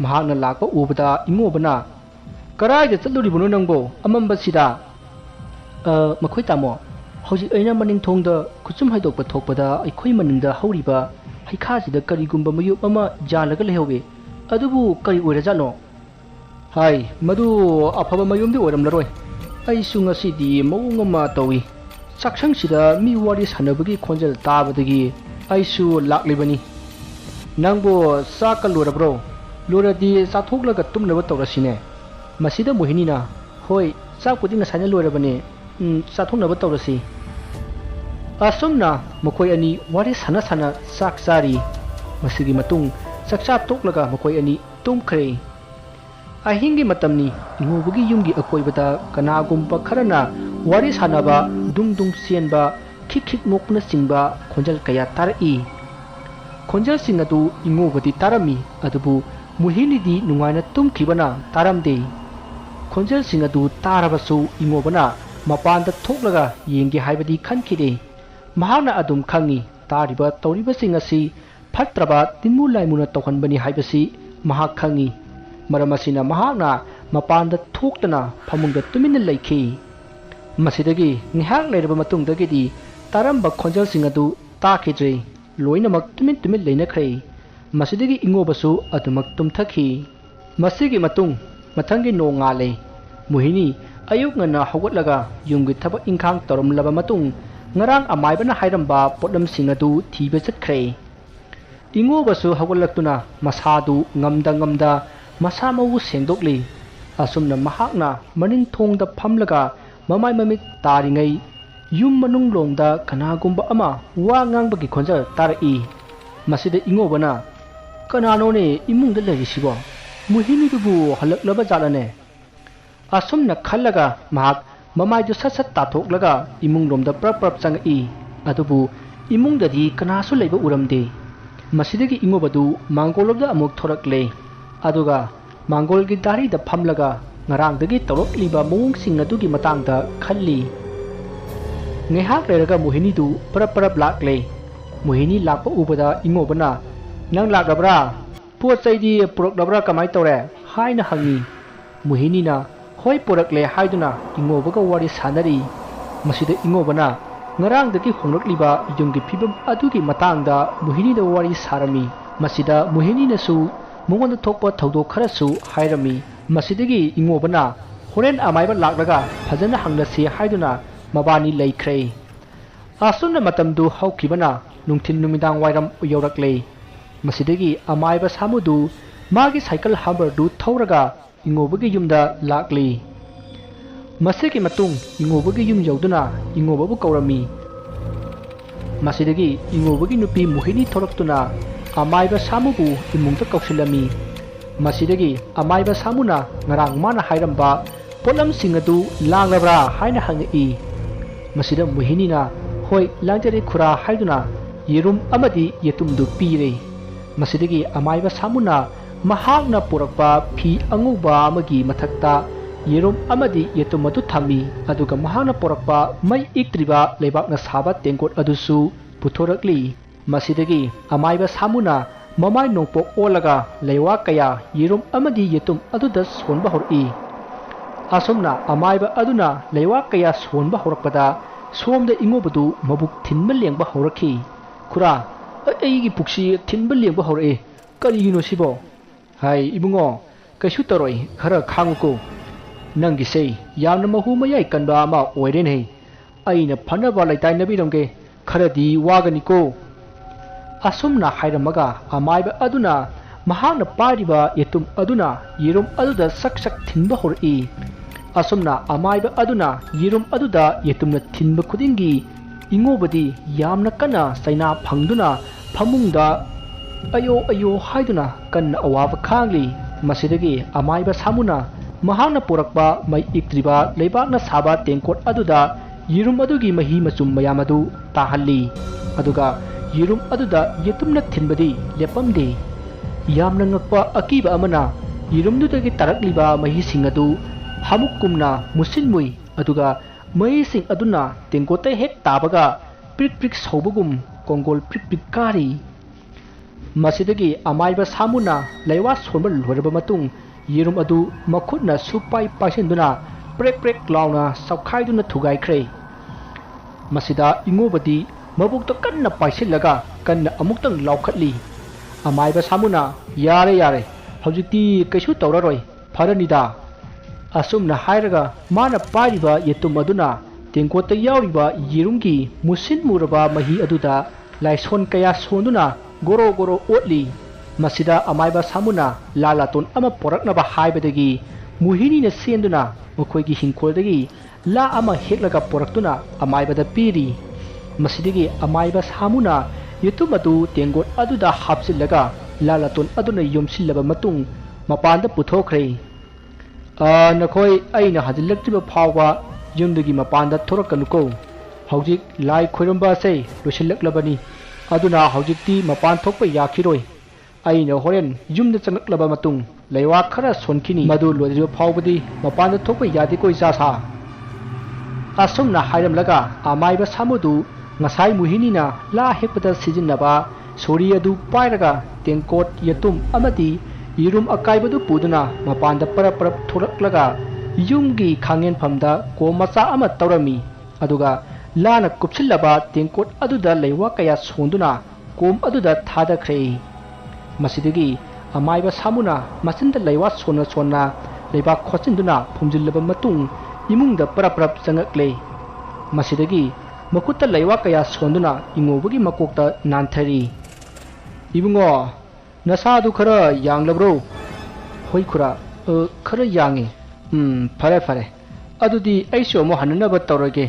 ꯃꯍꯥꯛꯅ ꯂꯥꯛꯄ ꯎꯕꯗ ꯏꯉꯣꯕꯅ ꯀꯔꯥꯏꯗ ꯆꯠꯂꯨꯔꯤꯕꯅꯣ ꯅꯪꯕꯣ ꯑꯃꯝꯕꯁꯤꯗ? ꯃꯈꯣꯏ ꯇꯥꯃꯣ, ꯍꯧꯖꯤꯛ ꯑꯩꯅ ꯃꯅꯤꯡꯊꯣꯡꯗ ꯈꯨꯆꯨꯝ ꯍꯩꯗꯣꯛꯄ ꯊꯣꯛꯄꯗ ꯑꯩꯈꯣꯏ ꯃꯅꯤꯡꯗ ꯍꯧꯔꯤꯕ ꯍꯩꯈꯥꯁꯤꯗ ꯀꯔꯤꯒꯨꯝꯕ ꯃꯌꯨꯞ ꯑꯃ ꯌꯥꯜꯂꯒ ꯂꯩꯍꯧꯏ꯫ ꯑꯗꯨꯕꯨ ꯀꯔꯤ ꯑꯣꯏꯔꯖꯥꯠꯅꯣ? ꯍꯥꯏ, ꯃꯗꯨ ꯑꯐꯕ ꯃꯌꯨꯝꯗꯤ ꯑꯣꯏꯔꯝꯂꯔꯣꯏ꯫ ꯑꯩꯁꯨ ꯉꯁꯤꯗꯤ ꯃꯑꯣꯡ ꯑꯃ ꯇꯧꯏ꯫ ꯆꯥꯛꯁꯪꯁꯤꯗ ꯃꯤ ꯋꯥꯔꯤ ꯁꯥꯟꯅꯕꯒꯤ ꯈꯣꯟꯖꯦꯜ ꯇꯥꯕꯗꯒꯤ ꯑꯩꯁꯨ ꯂꯥꯛꯂꯤꯕꯅꯤ꯫ ꯅꯪꯕꯨ ꯆꯥꯛꯀ ꯂꯣꯏꯔꯕ꯭ꯔꯣ? ꯂꯣꯏꯔꯗꯤ ꯆꯥꯊꯣꯛꯂꯒ ꯇꯨꯝꯅꯕ ꯇꯧꯔꯁꯤꯅꯦ꯫ ꯃꯁꯤꯗ ꯃꯣꯍꯤꯅꯤꯅ ꯍꯣꯏ, ꯆꯥꯛꯄꯨꯗꯤ ꯉꯁꯥꯏꯅ ꯂꯣꯏꯔꯕꯅꯦ, ꯆꯥꯊꯣꯛꯅꯕ ꯇꯧꯔꯁꯤ꯫ ꯑꯁꯨꯝꯅ ꯃꯈꯣꯏ ꯑꯅꯤ ꯋꯥꯔꯤ ꯁꯥꯟꯅ ꯁꯥꯟꯅ ꯆꯥꯛ ꯆꯥꯔꯤ꯫ ꯃꯁꯤꯒꯤ ꯃꯇꯨꯡ ꯆꯥꯛꯆꯥ ꯇꯣꯛꯂꯒ ꯃꯈꯣꯏ ꯑꯅꯤ ꯇꯨꯝꯈ꯭ꯔꯦ꯫ ꯑꯍꯤꯡꯒꯤ ꯃꯇꯝꯅꯤ꯫ ꯏꯉꯣꯕꯒꯤ ꯌꯨꯝꯒꯤ ꯑꯀꯣꯏꯕꯗ ꯀꯅꯥꯒꯨꯝꯕ ꯈꯔꯅ ꯋꯥꯔꯤ ꯁꯥꯟꯅꯕ, ꯗꯨꯡ ꯗꯨꯡ ꯆꯦꯟꯕ, ꯈꯤꯛ ꯈꯤꯛ ꯅꯣꯛꯄꯅꯆꯤꯡꯕ ꯈꯣꯟꯖꯦꯜ ꯀꯌꯥ ꯇꯥꯔꯛꯏ꯫ ꯈꯣꯟꯖꯦꯜꯁꯤꯡ ꯑꯗꯨ ꯏꯉꯣꯕꯗꯤ ꯇꯥꯔꯝꯃꯤ, ꯑꯗꯨꯕꯨ ꯃꯣꯍꯤꯅꯤꯗꯤ ꯅꯨꯡꯉꯥꯏꯅ ꯇꯨꯝꯈꯤꯕꯅ ꯇꯥꯔꯝꯗꯦ꯫ ꯈꯣꯟꯖꯦꯜꯁꯤꯡ ꯑꯗꯨ ꯇꯥꯔꯕꯁꯨ ꯏꯉꯣꯕꯅ ꯃꯄꯥꯟꯗ ꯊꯣꯛꯂꯒ ꯌꯦꯡꯒꯦ ꯍꯥꯏꯕꯗꯤ ꯈꯟꯈꯤꯗꯦ꯫ ꯃꯍꯥꯛꯅ ꯑꯗꯨꯝ ꯈꯪꯉꯤ ꯇꯥꯔꯤꯕ ꯇꯧꯔꯤꯕꯁꯤꯡ ꯑꯁꯤ ꯐꯠꯇ꯭ꯔꯕ ꯇꯤꯟꯃꯨ ꯂꯥꯏꯃꯨꯅ ꯇꯧꯍꯟꯕꯅꯤ ꯍꯥꯏꯕꯁꯤ ꯃꯍꯥꯛ ꯈꯪꯉꯤ꯫ ꯃꯔꯝ ꯑꯁꯤꯅ ꯃꯍꯥꯛꯅ ꯃꯄꯥꯟꯗ ꯊꯣꯛꯇꯅ ꯐꯃꯨꯡꯗ ꯇꯨꯃꯤꯟꯅ ꯂꯩꯈꯤ꯫ ꯃꯁꯤꯗꯒꯤ ꯉꯥꯏꯍꯥꯛ ꯂꯩꯔꯕ ꯃꯇꯨꯡꯗꯒꯤꯗꯤ ꯇꯥꯔꯝꯕ ꯈꯣꯟꯖꯦꯜꯁꯤꯡ ꯑꯗꯨ ꯇꯥꯈꯤꯗ꯭ꯔꯦ꯫ ꯂꯣꯏꯅꯃꯛ ꯇꯨꯃꯤꯟ ꯇꯨꯃꯤꯟ ꯂꯩꯅꯈ꯭ꯔꯦ꯫ ꯃꯁꯤꯗꯒꯤ ꯏꯉꯣꯕꯁꯨ ꯑꯗꯨꯃꯛ ꯇꯨꯝꯊꯈꯤ꯫ ꯃꯁꯤꯒꯤ ꯃꯇꯨꯡ ꯃꯊꯪꯒꯤ ꯅꯣꯡꯉꯥꯜꯂꯦ꯫ ꯃꯣꯍꯤꯅꯤ ꯑꯌꯨꯛ ꯉꯟꯅ ꯍꯧꯒꯠꯂꯒ ꯌꯨꯝꯒꯤ ꯊꯕꯛ ꯏꯪꯈꯥꯡ ꯇꯧꯔꯝꯂꯕ ꯃꯇꯨꯡ ꯉꯔꯥꯡ ꯑꯃꯥꯏꯕꯅ ꯍꯥꯏꯔꯝꯕ ꯄꯣꯠꯂꯝꯁꯤꯡ ꯑꯗꯨ ꯊꯤꯕ ꯆꯠꯈ꯭ꯔꯦ꯫ ꯏꯉꯣꯕꯁꯨ ꯍꯧꯒꯠꯂꯛꯇꯨꯅ ꯃꯁꯥꯗꯨ ꯉꯝꯗ ꯉꯝꯗ ꯃꯁꯥ ꯃꯎ ꯁꯦꯡꯗꯣꯛꯂꯤ꯫ ꯑꯁꯨꯝꯅ ꯃꯍꯥꯛꯅ ꯃꯅꯤꯡꯊꯣꯡꯗ ꯐꯝꯂꯒ ꯃꯃꯥꯏ ꯃꯃꯤꯠ ꯇꯥꯔꯤꯉꯩ ꯌꯨꯝ ꯃꯅꯨꯡꯂꯣꯝꯗ ꯀꯅꯥꯒꯨꯝꯕ ꯑꯃ ꯋꯥ ꯉꯥꯡꯕꯒꯤ ꯈꯣꯟꯖꯦꯜ ꯇꯥꯔꯛꯏ꯫ ꯃꯁꯤꯗ ꯏꯉꯣꯕꯅ ꯀꯅꯥꯅꯣꯅꯦ ꯏꯃꯨꯡꯗ ꯂꯩꯔꯤꯁꯤꯕꯣ? ꯃꯣꯍꯤꯅꯤꯗꯨꯕꯨ ꯍꯜꯂꯛꯂꯕ ꯖꯥꯠꯂꯅꯦ? ꯑꯁꯨꯝꯅ ꯈꯜꯂꯒ ꯃꯍꯥꯛ ꯃꯃꯥꯏꯗꯨ ꯁꯠ ꯁꯠ ꯇꯥꯊꯣꯛꯂꯒ ꯏꯃꯨꯡꯂꯣꯝꯗ ꯄ꯭ꯔꯞ ꯄ꯭ꯔꯞ ꯆꯪꯉꯛꯏ꯫ ꯑꯗꯨꯕꯨ ꯏꯃꯨꯡꯗꯗꯤ ꯀꯅꯥꯁꯨ ꯂꯩꯕ ꯎꯔꯝꯗꯦ꯫ ꯃꯁꯤꯗꯒꯤ ꯏꯉꯣꯕꯗꯨ ꯃꯥꯡꯒꯣꯜꯂꯣꯝꯗ ꯑꯃꯨꯛ ꯊꯣꯔꯛꯂꯦ꯫ ꯑꯗꯨꯒ ꯃꯥꯡꯒꯣꯜꯒꯤ ꯗꯥꯔꯤꯗ ꯐꯝꯂꯒ ꯉꯔꯥꯡꯗꯒꯤ ꯇꯧꯔꯛꯂꯤꯕ ꯃꯑꯣꯡꯁꯤꯡ ꯑꯗꯨꯒꯤ ꯃꯇꯥꯡꯗ ꯈꯜꯂꯤ꯫ ꯉꯥꯏꯍꯥꯛ ꯂꯩꯔꯒ ꯃꯣꯍꯤꯅꯤꯗꯨ ꯄꯔꯞ ꯄꯔꯞ ꯂꯥꯛꯂꯦ꯫ ꯃꯣꯍꯤꯅꯤ ꯂꯥꯛꯄ ꯎꯕꯗ ꯏꯉꯣꯕꯅ ꯅꯪ ꯂꯥꯛꯂꯕ꯭ꯔꯥ? ꯄꯣꯠ ꯆꯩꯗꯤ ꯄꯨꯔꯛꯂꯕ꯭ꯔꯥ ꯀꯃꯥꯏ ꯇꯧꯔꯦ? ꯍꯥꯏꯅ ꯍꯪꯉꯤ꯫ ꯃꯣꯍꯤꯅꯤꯅ ꯍꯣꯏ ꯄꯨꯔꯛꯂꯦ ꯍꯥꯏꯗꯨꯅ ꯏꯉꯣꯕꯒ ꯋꯥꯔꯤ ꯁꯥꯟꯅꯔꯤ꯫ ꯃꯁꯤꯗ ꯏꯉꯣꯕꯅ ꯉꯔꯥꯡꯗꯒꯤ ꯍꯣꯡꯂꯛꯂꯤꯕ ꯌꯨꯝꯒꯤ ꯐꯤꯕꯝ ꯑꯗꯨꯒꯤ ꯃꯇꯥꯡꯗ ꯃꯣꯍꯤꯅꯤꯗ ꯋꯥꯔꯤ ꯁꯥꯔꯝꯃꯤ꯫ ꯃꯁꯤꯗ ꯃꯣꯍꯤꯅꯤꯅꯁꯨ ꯃꯉꯣꯟꯗ ꯊꯣꯛꯄ ꯊꯧꯗꯣꯛ ꯈꯔꯁꯨ ꯍꯥꯏꯔꯝꯃꯤ꯫ ꯃꯁꯤꯗꯒꯤ ꯏꯉꯣꯕꯅ ꯍꯣꯔꯦꯟ ꯑꯃꯥꯏꯕ ꯂꯥꯛꯂꯒ ꯐꯖꯅ ꯍꯪꯅꯁꯤ ꯍꯥꯏꯗꯨꯅ ꯃꯕꯥꯅꯤ ꯂꯩꯈ꯭ꯔꯦ꯫ ꯑꯁꯨꯝꯅ ꯃꯇꯝꯗꯨ ꯍꯧꯈꯤꯕꯅ ꯅꯨꯡꯊꯤꯜ ꯅꯨꯃꯤꯗꯥꯡ ꯋꯥꯏꯔꯝ ꯌꯧꯔꯛꯂꯦ꯫ ꯃꯁꯤꯗꯒꯤ ꯑꯃꯥꯏꯕ ꯁꯥꯃꯨꯗꯨ ꯃꯥꯒꯤ ꯁꯥꯏꯀꯜ ꯍꯝꯕꯔꯗꯨ ꯊꯧꯔꯒ ꯏꯉꯣꯕꯒꯤ ꯌꯨꯝꯗ ꯂꯥꯛꯂꯤ꯫ ꯃꯁꯤꯒꯤ ꯃꯇꯨꯡ ꯏꯉꯣꯕꯒꯤ ꯌꯨꯝ ꯌꯧꯗꯨꯅ ꯏꯉꯣꯕꯕꯨ ꯀꯧꯔꯝꯃꯤ꯫ ꯃꯁꯤꯗꯒꯤ ꯏꯉꯣꯕꯒꯤ ꯅꯨꯄꯤ ꯃꯣꯍꯤꯅꯤ ꯊꯣꯔꯛꯇꯨꯅ ꯑꯃꯥꯏꯕ ꯁꯥꯃꯨꯕꯨ ꯏꯃꯨꯡꯗ ꯀꯧꯁꯤꯜꯂꯝꯃꯤ꯫ ꯃꯁꯤꯗꯒꯤ ꯑꯃꯥꯏꯕ ꯁꯥꯃꯨꯅ ꯉꯔꯥꯡ ꯃꯥꯅ ꯍꯥꯏꯔꯝꯕ ꯄꯣꯠꯂꯝꯁꯤꯡ ꯑꯗꯨ ꯂꯥꯡꯂꯕ꯭ꯔꯥ ꯍꯥꯏꯅ ꯍꯪꯉꯛꯏ꯫ ꯃꯁꯤꯗ ꯃꯣꯍꯤꯅꯤꯅ ꯍꯣꯏ ꯂꯥꯡꯖꯔꯦ ꯈꯨꯔꯥ ꯍꯥꯏꯗꯨꯅ ꯌꯦꯔꯨꯝ ꯑꯃꯗꯤ ꯌꯦꯇꯨꯝꯗꯨ ꯄꯤꯔꯦ꯫ ꯃꯁꯤꯗꯒꯤ ꯑꯃꯥꯏꯕ ꯁꯥꯃꯨꯅ ꯃꯍꯥꯛꯅ ꯄꯨꯔꯛꯄ ꯐꯤ ꯑꯉꯧꯕ ꯑꯃꯒꯤ ꯃꯊꯛꯇ ꯌꯦꯔꯨꯝ ꯑꯃꯗꯤ ꯌꯦꯇꯨꯝ ꯑꯗꯨ ꯊꯝꯃꯤ꯫ ꯑꯗꯨꯒ ꯃꯍꯥꯛꯅ ꯄꯨꯔꯛꯄ ꯃꯩ ꯏꯛꯇ꯭ꯔꯤꯕ ꯂꯩꯕꯥꯛꯅ ꯁꯥꯕ ꯇꯦꯡꯀꯣꯠ ꯑꯗꯨꯁꯨ ꯄꯨꯊꯣꯔꯛꯂꯤ꯫ ꯃꯁꯤꯗꯒꯤ ꯑꯃꯥꯏꯕ ꯁꯥꯃꯨꯅ ꯃꯃꯥꯏ ꯅꯣꯡꯄꯣꯛ ꯑꯣꯜꯂꯒ ꯂꯩꯋꯥ ꯀꯌꯥ ꯌꯦꯔꯨꯝ ꯑꯃꯗꯤ ꯌꯦꯇꯨꯝ ꯑꯗꯨꯗ ꯁꯣꯟꯕ ꯍꯧꯔꯛꯏ꯫ ꯑꯁꯨꯝꯅ ꯑꯃꯥꯏꯕ ꯑꯗꯨꯅ ꯂꯩꯋꯥ ꯀꯌꯥ ꯁꯣꯟꯕ ꯍꯧꯔꯛꯄꯗ ꯁꯣꯝꯗ ꯏꯉꯣꯕꯗꯨ ꯃꯕꯨꯛ ꯊꯤꯟꯕ ꯂꯦꯡꯕ ꯍꯧꯔꯛꯈꯤ꯫ ꯈꯨꯔꯥ, ꯑꯩꯒꯤ ꯄꯨꯛꯁꯤ ꯊꯤꯟꯕ ꯂꯦꯡꯕ ꯍꯧꯔꯛꯑꯦ, ꯀꯔꯤꯒꯤꯅꯣ ꯁꯤꯕꯣ? ꯍꯥꯏ ꯏꯕꯨꯡꯉꯣ, ꯀꯩꯁꯨ ꯇꯧꯔꯣꯏ, ꯈꯔ ꯈꯥꯡꯉꯨꯀꯣ꯫ ꯅꯪꯒꯤꯁꯦ ꯌꯥꯝꯅ ꯃꯍꯨ ꯃꯌꯥꯏ ꯀꯟꯕ ꯑꯃ ꯑꯣꯏꯔꯦꯅꯦ꯫ ꯑꯩꯅ ꯐꯅꯕ ꯂꯩꯇꯥꯏꯅꯕꯤꯔꯝꯒꯦ, ꯈꯔꯗꯤ ꯋꯥꯒꯅꯤꯀꯣ꯫ ꯑꯁꯨꯝꯅ ꯍꯥꯏꯔꯝꯃꯒ ꯑꯃꯥꯏꯕ ꯑꯗꯨꯅ ꯃꯍꯥꯛꯅ ꯄꯥꯏꯔꯤꯕ ꯌꯦꯇꯨꯝ ꯑꯗꯨꯅ ꯌꯦꯔꯨꯝ ꯑꯗꯨꯗ ꯁꯛ ꯁꯛ ꯊꯤꯟꯕ ꯍꯧꯔꯛꯏ꯫ ꯑꯁꯨꯝꯅ ꯑꯃꯥꯏꯕ ꯑꯗꯨꯅ ꯌꯦꯔꯨꯝ ꯑꯗꯨꯗ ꯌꯦꯇꯨꯝꯅ ꯊꯤꯟꯕ ꯈꯨꯗꯤꯡꯒꯤ ꯏꯉꯣꯕꯗꯤ ꯌꯥꯝꯅ ꯀꯟꯅ ꯆꯩꯅꯥ ꯐꯪꯗꯨꯅ ꯐꯃꯨꯡꯗ ꯑꯌꯣ ꯑꯌꯣ ꯍꯥꯏꯗꯨꯅ ꯀꯟꯅ ꯑꯋꯥꯕ ꯈꯥꯡꯂꯤ꯫ ꯃꯁꯤꯗꯒꯤ ꯑꯃꯥꯏꯕ ꯁꯥꯃꯨꯅ ꯃꯍꯥꯛꯅ ꯄꯨꯔꯛꯄ ꯃꯩ ꯏꯛꯇ꯭ꯔꯤꯕ ꯂꯩꯕꯥꯛꯅ ꯁꯥꯕ ꯇꯦꯡꯀꯣꯠ ꯑꯗꯨꯗ ꯌꯦꯔꯨꯝ ꯑꯗꯨꯒꯤ ꯃꯍꯤ ꯃꯆꯨꯝ ꯃꯌꯥꯝ ꯑꯗꯨ ꯇꯥꯍꯜꯂꯤ꯫ ꯑꯗꯨꯒ ꯌꯦꯔꯨꯝ ꯑꯗꯨꯗ ꯌꯦꯇꯨꯝꯅ ꯊꯤꯟꯕꯗꯤ ꯂꯦꯞꯄꯝꯗꯦ꯫ ꯌꯥꯝꯅ ꯉꯛꯄ ꯑꯀꯤꯕ ꯑꯃꯅ ꯌꯦꯔꯨꯝꯗꯨꯗꯒꯤ ꯇꯥꯔꯛꯂꯤꯕ ꯃꯍꯤꯁꯤꯡ ꯑꯗꯨ hamukumna musinmui aduga maising aduna tengkote hek tabaga prik prik saubagum kongol prik prik kari masidagi amaiba samuna leiwa sonba loraba matung yerum adu makhutna supai paisenduna prek prek launa saukhaiduna thugai khre masida ingobadi mabukta kanna paisillaga kanna amuktang laukhatli amaiba samuna yare yare hojikti kaisu tawraroi pharanida asumna hairaga mana pairiba yetum aduna tengkota yauriba yirumgi musin muraba mahi aduda laison kaya sonduna goro goro otli masida amaiba samuna lalaton ama poraknaba haibadagi muhini na senduna mokoigi hinkoldagi la ama heklaga poraktuna amaibada piri masidagi amaiba samuna yetum adu tengot aduda hapsillaga lalaton aduna yomsillaba matung mapanda puthokre nakoi aina hajilaktiba phawba yumdagi mapanda thorakanuko hojik lai khoiramba sei loisillaklabani aduna hojikti mapan thokpa yakhiroi aina horen yumda changaklaba matung leiwa khara sonkini madu lodiba phawbadi mapanda thokpa yadi koi sa asumna hairamlaga amaiba samudu ngasai muhinina la hekpada sijinnaba sori adu pairaga tengkot yatum amadi yirum akaibadu puduna mapanda parap tholaklaga yumgi khangen phamda ko macha ama tawrami aduga lana kupchillaba tengkot aduda leiwa kaya sonduna kom aduda thadakhre masidagi amaiba samuna masinda leiwa sonna leiba khochinduna phumjillaba matung imungda parap changakle masidagi makutta leiwa kaya sonduna ingobagi makokta nanthari ibungo nasadu khara yanglabro hoi khura khara yangi fare adudi aiso mo hanna ba tawrage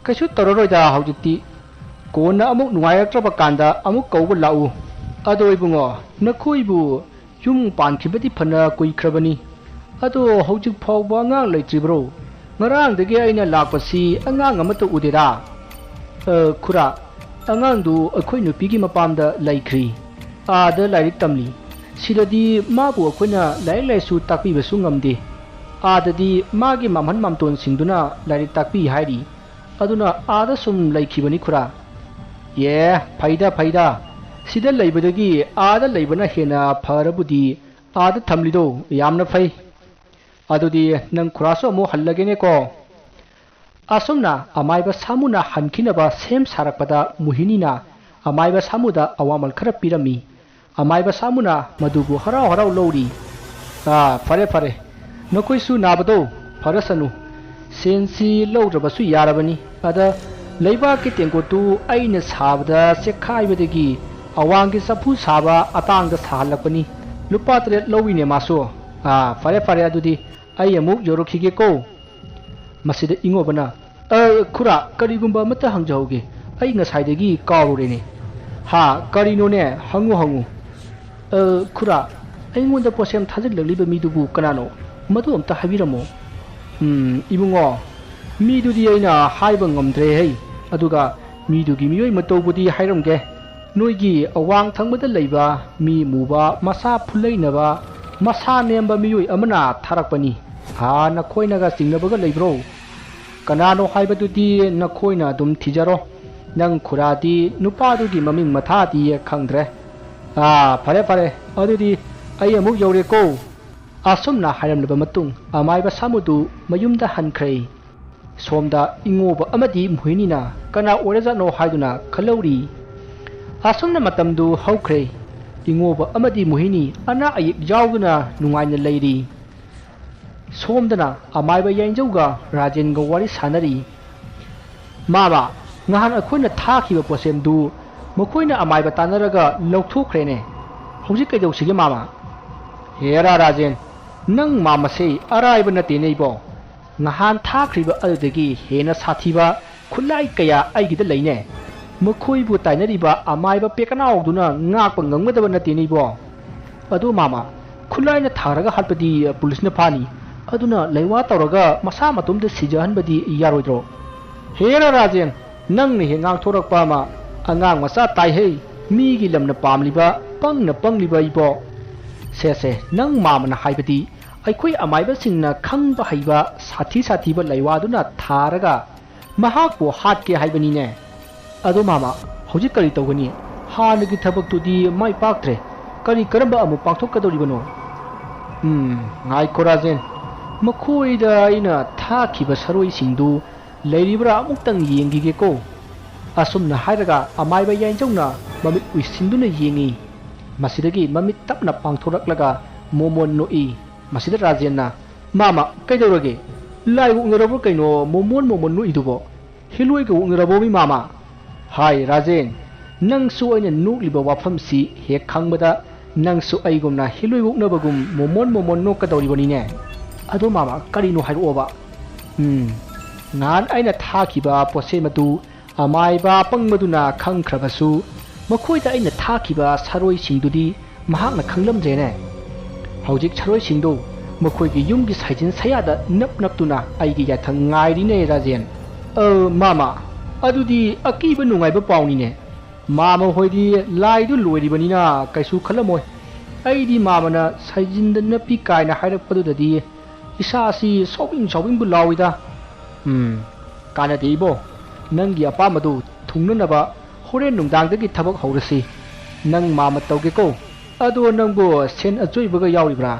kaisu tawroida haujiti kona amuk nuayaktraba kanda amuk kawba lau ado ibungo nakhoibu yum pankhibadi phana koi khrabani ado haujik phawba ngang leitribro ngarang dege aina lakpasi angang amata udera khura angang du akhoi nupigi mapamda laikri ada lairik tamli sidadi mabu akhona laik laisu takpi besu ngamde adadi magi mamhan mamton singduna lairik takpi hairi aduna ada sum laikhibani khura ye faida sida laibadagi ada laibana hena pharabudi ada thamlido yamna fai adudi nang khuraso mo hallagene ko asumna amaiba samuna hankinaba sem sarakpada muhinina amaiba samuda awamal khara pirami amaiba samuna madubu harau lori fare nakoisu nabado farasanu sensi lawdrabasu yarabani ada leiba ki tengotu aina sabda sekhaibadagi awangi sapu saba atangda sahalapani lupa tre lowine maso fare adudi ai amuk yorokhige ko masida ingobana khura karigumba mata hangjauge ai ngasaidagi kawrene ha karino ne hangu khura aingonda posem thajilliba midubu kanano madu amta habiramo ibungo midudi aina haiba ngamdre hei aduga midugi miyoi matobudi hairamge noigi awang thangbada leiba mi muba masa phulainaba masa nemba miyoi amana tharakpani nakhoinaga singnabaga leibro kanano haibadudi nakhoina dum thijaro nang khuradi nupadugi maming mathadi khangdre fare adudi ai amuk yore ko asumna hairamlaba matung amaiba samudu mayumda hankhre somda ingoba amadi muhinina kana orejano haiduna khalauri asumna matamdu haukhre ingoba amadi muhini ana ayik yawguna nungaina leiri somdana amaiba yainjauga rajenga wari sanari mama ngahan akhoina thakhiba posemdu makoina amaiba tanaraga lawthokhrene hojik kaidausigge mama hera rajen nang mama se araiba nate neibo ngahan thakriba adagi hena sathiba khulai kaya aigida leine makhoibu tainariba amaiba pekanauduna ngakpa ngangmadaba nate neibo adu mama khulaina tharaga halpadi pulisna phani aduna leiwa tawraga masa matumda sijahanbadi yaroidro hera rajen nang ne hengang thorakpa ma angang masa tai hei migi lamna pamliba pangliba ibo se nang mamana haibadi ꯑꯩꯈꯣꯏ ꯑꯃꯥꯏꯕꯁꯤꯡꯅ ꯈꯪꯕ ꯍꯩꯕ ꯁꯥꯊꯤꯕ ꯂꯩꯋꯥꯗꯨꯅ ꯊꯥꯔꯒ ꯃꯍꯥꯛꯄꯨ ꯍꯥꯠꯀꯦ ꯍꯥꯏꯕꯅꯤꯅꯦ ꯑꯗꯣ ꯃꯥꯃ ꯍꯧꯖꯤꯛ ꯀꯔꯤ ꯇꯧꯒꯅꯤ ꯍꯥꯟꯅꯒꯤ ꯊꯕꯛꯇꯨꯗꯤ ꯃꯥꯏ ꯄꯥꯛꯇ꯭ꯔꯦ ꯀꯔꯝꯕ ꯑꯃꯨꯛ ꯄꯥꯡꯊꯣꯛꯀꯗꯧꯔꯤꯕꯅꯣ ꯉꯥꯏꯈꯣ ꯔꯥꯖꯦꯟ ꯃꯈꯣꯏꯗ ꯑꯩꯅ ꯊꯥꯈꯤꯕ ꯁꯔꯣꯏꯁꯤꯡꯗꯨ ꯂꯩꯔꯤꯕ꯭ꯔꯥ ꯑꯃꯨꯛꯇꯪ ꯌꯦꯡꯈꯤꯒꯦꯀꯣ ꯑꯁꯨꯝꯅ ꯍꯥꯏꯔꯒ ꯑꯃꯥꯏꯕ ꯌꯥꯏꯖꯧꯅ ꯃꯃꯤꯠ ꯎꯏꯁꯤꯟꯗꯨꯅ ꯌꯦꯡꯉꯤ ꯃꯁꯤꯗꯒꯤ ꯃꯃꯤꯠ ꯇꯞꯅ ꯄꯥꯡꯊꯣꯔꯛꯂꯒ ꯃꯣꯃꯣꯟ ꯅꯣꯛꯏ ꯃꯁꯤꯗ ꯔꯥꯖꯦꯟꯅ ꯃꯥꯃ ꯀꯩꯗꯧꯔꯒꯦ ꯂꯥꯏ ꯎꯛꯅꯔꯕ꯭ꯔꯣ ꯀꯩꯅꯣ ꯃꯣꯃꯣꯟ ꯅꯣꯛꯏꯗꯨꯕꯣ ꯍꯤꯂꯣꯏꯒ ꯎꯛꯅꯔꯕꯣ ꯃꯤ ꯃꯥꯃ ꯍꯥꯏ ꯔꯥꯖꯦꯟ ꯅꯪꯁꯨ ꯑꯩꯅ ꯅꯣꯛꯂꯤꯕ ꯋꯥꯐꯝꯁꯤ ꯍꯦꯛ ꯈꯪꯕꯗ ꯅꯪꯁꯨ ꯑꯩꯒꯨꯝꯅ ꯍꯤꯂꯣꯏ ꯎꯛꯅꯕꯒꯨꯝ ꯃꯣꯃꯣꯟ ꯅꯣꯛꯀꯗꯧꯔꯤꯕꯅꯤꯅꯦ ꯑꯗꯣ ꯃꯥꯃ ꯀꯔꯤꯅꯣ ꯍꯥꯏꯔꯛꯑꯣꯕ ꯅꯍꯥꯟ ꯑꯩꯅ ꯊꯥꯈꯤꯕ ꯄꯣꯠꯁꯦꯝ ꯑꯗꯨ ꯑꯃꯥꯏꯕ ꯑꯄꯪꯕꯗꯨꯅ ꯈꯪꯈ꯭ꯔꯕꯁꯨ ꯃꯈꯣꯏꯗ ꯑꯩꯅ ꯊꯥꯈꯤꯕ ꯁꯔꯣꯏꯁꯤꯡꯗꯨꯗꯤ ꯃꯍꯥꯛꯅ ꯈꯪꯂꯝꯗ꯭ꯔꯦꯅꯦ ꯍꯧꯖꯤꯛ ꯁꯔꯣꯏꯁꯤꯡꯗꯨ ꯃꯈꯣꯏꯒꯤ ꯌꯨꯝꯒꯤ ꯁꯥꯏꯖꯤꯟ ꯁꯌꯥꯗ ꯅꯞꯇꯨꯅ ꯑꯩꯒꯤ ꯌꯥꯊꯪ ꯉꯥꯏꯔꯤꯅꯦ ꯔꯥꯖꯦꯟ ꯃꯥꯃ ꯑꯗꯨꯗꯤ ꯑꯀꯤꯕ ꯅꯨꯡꯉꯥꯏꯕ ꯄꯥꯎꯅꯤꯅꯦ ꯃꯥꯃ ꯍꯣꯏꯗꯤ ꯂꯥꯏꯗꯨ ꯂꯣꯏꯔꯤꯕꯅꯤꯅ ꯀꯩꯁꯨ ꯈꯜꯂꯝꯃꯣꯏ ꯑꯩꯗꯤ ꯃꯥꯃꯅ ꯁꯥꯏꯖꯤꯟꯗ ꯅꯞꯄꯤ ꯀꯥꯏꯅ ꯍꯥꯏꯔꯛꯄꯗꯨꯗꯗꯤ ꯏꯁꯥꯁꯤ ꯁꯥꯎꯕꯤꯡꯕꯨ ꯂꯥꯎꯏꯗ ꯀꯥꯟꯅꯗꯦ ꯏꯕꯣ ꯅꯪꯒꯤ ꯑꯄꯥꯝꯕꯗꯨ ꯊꯨꯡꯅꯅꯕ ꯍꯣꯔꯦꯟ ꯅꯨꯡꯗꯥꯡꯗꯒꯤ ꯊꯕꯛ ꯍꯧꯔꯁꯤ ꯅꯪ ꯃꯥꯃ ꯇꯧꯒꯦꯀꯣ ꯑꯗꯣ ꯅꯪꯕꯨ ꯁꯦꯟ ꯑꯆꯣꯏꯕꯒ ꯌꯥꯎꯔꯤꯕ꯭ꯔꯥ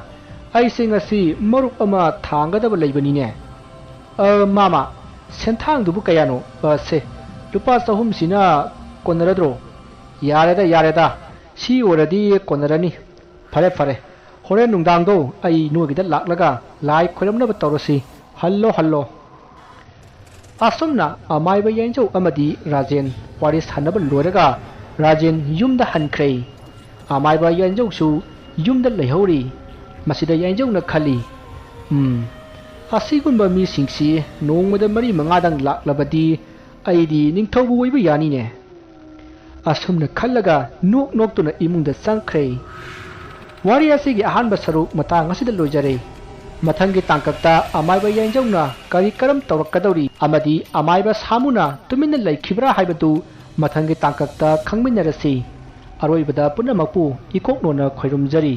ꯑꯩꯁꯦ ꯉꯁꯤ ꯃꯔꯨꯞ ꯑꯃ ꯊꯥꯡꯒꯗꯕ ꯂꯩꯕꯅꯤꯅꯦ ꯃꯥꯃ ꯁꯦꯟꯊꯥꯡꯗꯨꯕꯨ ꯀꯌꯥꯅꯣ ꯁꯦ ꯂꯨꯄꯥ 300ꯁꯤꯅ ꯀꯣꯟꯅꯔꯗ꯭ꯔꯣ ꯌꯥꯔꯦꯗ ꯁꯤ ꯑꯣꯏꯔꯗꯤ ꯀꯣꯟꯅꯔꯅꯤ ꯐꯔꯦ ꯍꯣꯔꯦꯟ ꯅꯨꯡꯗꯥꯡꯗꯣ ꯑꯩ ꯅꯣꯏꯒꯤꯗ ꯂꯥꯛꯂꯒ ꯂꯥꯏ ꯈꯣꯏꯔꯝꯅꯕ ꯇꯧꯔꯁꯤ ꯍꯜꯂꯣ ꯑꯁꯨꯝꯅ ꯑꯃꯥꯏꯕ ꯌꯥꯏꯖꯧ ꯑꯃꯗꯤ ꯔꯥꯖꯦꯟ ꯋꯥꯔꯤ ꯁꯥꯟꯅꯕ ꯂꯣꯏꯔꯒ ꯔꯥꯖꯦꯟ ꯌꯨꯝꯗ ꯍꯟꯈ꯭ꯔꯦ ꯑꯃꯥꯏꯕ ꯌꯥꯏꯖꯧꯁꯨ ꯌꯨꯝꯗ ꯂꯩꯍꯧꯔꯤ ꯃꯁꯤꯗ ꯌꯥꯏꯖꯧꯅ ꯈꯜꯂꯤ ꯑꯁꯤꯒꯨꯝꯕ ꯃꯤꯁꯤꯡꯁꯤ ꯅꯣꯡꯃꯗ 4-5ꯗꯪ ꯂꯥꯛꯂꯕꯗꯤ ꯑꯩꯗꯤ ꯅꯤꯡꯊꯧꯕꯨ ꯑꯣꯏꯕ ꯌꯥꯅꯤꯅꯦ ꯑꯁꯨꯝꯅ ꯈꯜꯂꯒ ꯅꯣꯛꯇꯨꯅ ꯏꯃꯨꯡꯗ ꯆꯪꯈ꯭ꯔꯦ ꯋꯥꯔꯤ ꯑꯁꯤꯒꯤ ꯑꯍꯥꯟꯕ ꯁꯔꯨꯛ ꯃꯇꯥꯡ ꯑꯁꯤꯗ ꯂꯣꯏꯖꯔꯦ ꯃꯊꯪꯒꯤ ꯇꯥꯡꯀꯛꯇ ꯑꯃꯥꯏꯕ ꯌꯥꯏꯖꯧꯅ ꯀꯔꯝ ꯇꯧꯔꯛꯀꯗꯧꯔꯤ ꯑꯃꯗꯤ ꯑꯃꯥꯏꯕ ꯁꯥꯃꯨꯅ ꯇꯨꯃꯤꯟꯅ ꯂꯩꯈꯤꯕ꯭ꯔꯥ ꯍꯥꯏꯕꯗꯨ ꯃꯊꯪꯒꯤ ꯇꯥꯡꯀꯛꯇ ꯈꯪꯃꯤꯟꯅꯔꯁꯤ ꯑꯔꯣꯏꯕꯗ ꯄꯨꯝꯅꯃꯛꯄꯨ ꯏꯀꯣꯛꯅꯣꯅ ꯈꯣꯏꯔꯨꯝꯖꯔꯤ